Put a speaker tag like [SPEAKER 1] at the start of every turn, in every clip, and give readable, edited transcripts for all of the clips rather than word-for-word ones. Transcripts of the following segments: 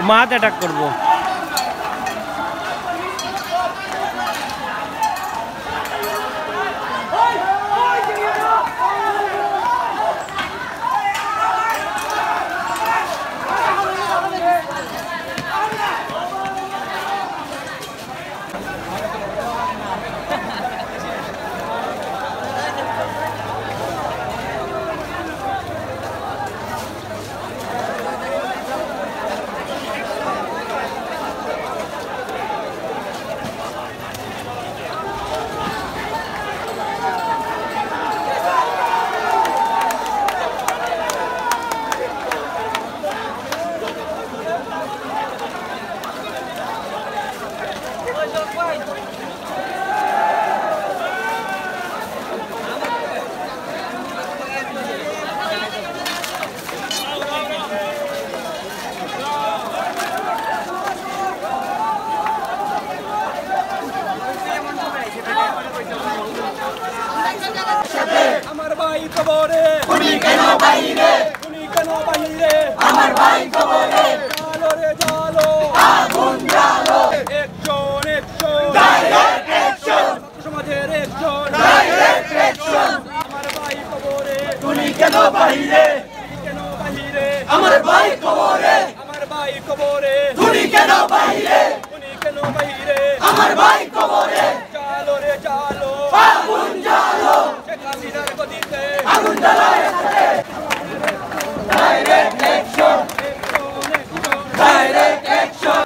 [SPEAKER 1] মাছ attack করবো।
[SPEAKER 2] আমার ভাই কবরে তুমি কেন বাইরে, তুমি কেন বাইরে, আমার ভাই কবরে জালো রে জালো, আগুন জালো, একজন একজন ডাইরেক্ট অ্যাকশন, সমাজের একজন ডাইরেক্ট অ্যাকশন। আমার ভাই কবরে তুমি কেন বাইরে, তুমি কেন বাইরে, আমার ভাই কবরে, আমার ভাই কবরে তুমি কেন বাইরে, তুমি কেন বাইরে, আমার ভাই কবরে জালো রে জালো, আগুন জালো, কামিনার গদিতে আগুন জ্বালায় একসাথে ডাইরেক্ট অ্যাকশন, ডাইরেক্ট অ্যাকশন।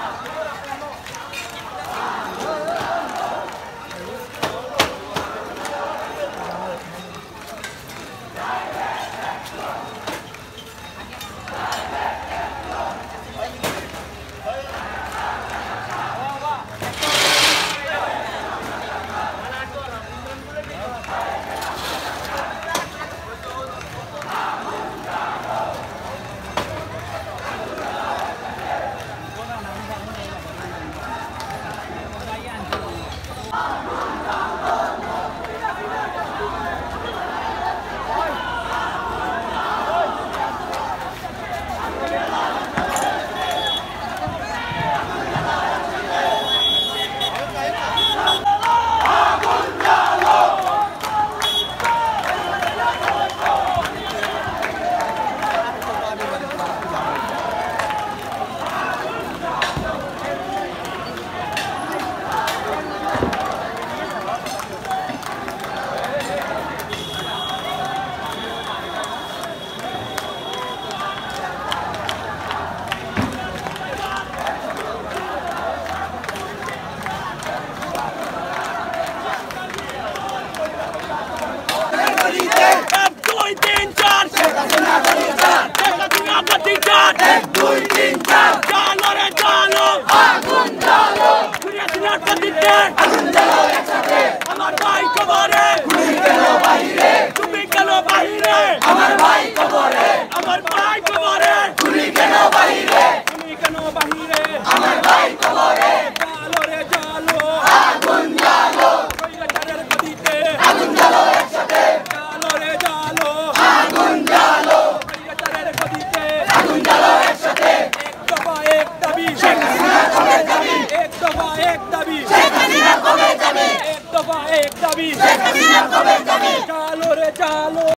[SPEAKER 2] আমার ভাই কবরে তুমি কেন বাইরে, তুমি কেন বাইরে, আমার ভাই কবরে, আমার ভাই কবরে তুমি কেন বাইরে, তুমি কেন বাইরে, আমার ভাই কবরে জালো রে জালো, আগুন জালো, কইলাটারের গদিতে আগুন জ্বালো একসাথে জালো রে জালো, আগুন জালো, কইলাটারের গদিতে আগুন জ্বালো একসাথে। এক দফা এক দাবি শেখ হাসিনা কবে যাবি, এক দফা এক দাবি শেখ হাসিনা কবে যাবি, এক দফা এক দাবি শেখ হাসিনা কবে যাবি, জালো রে জালো।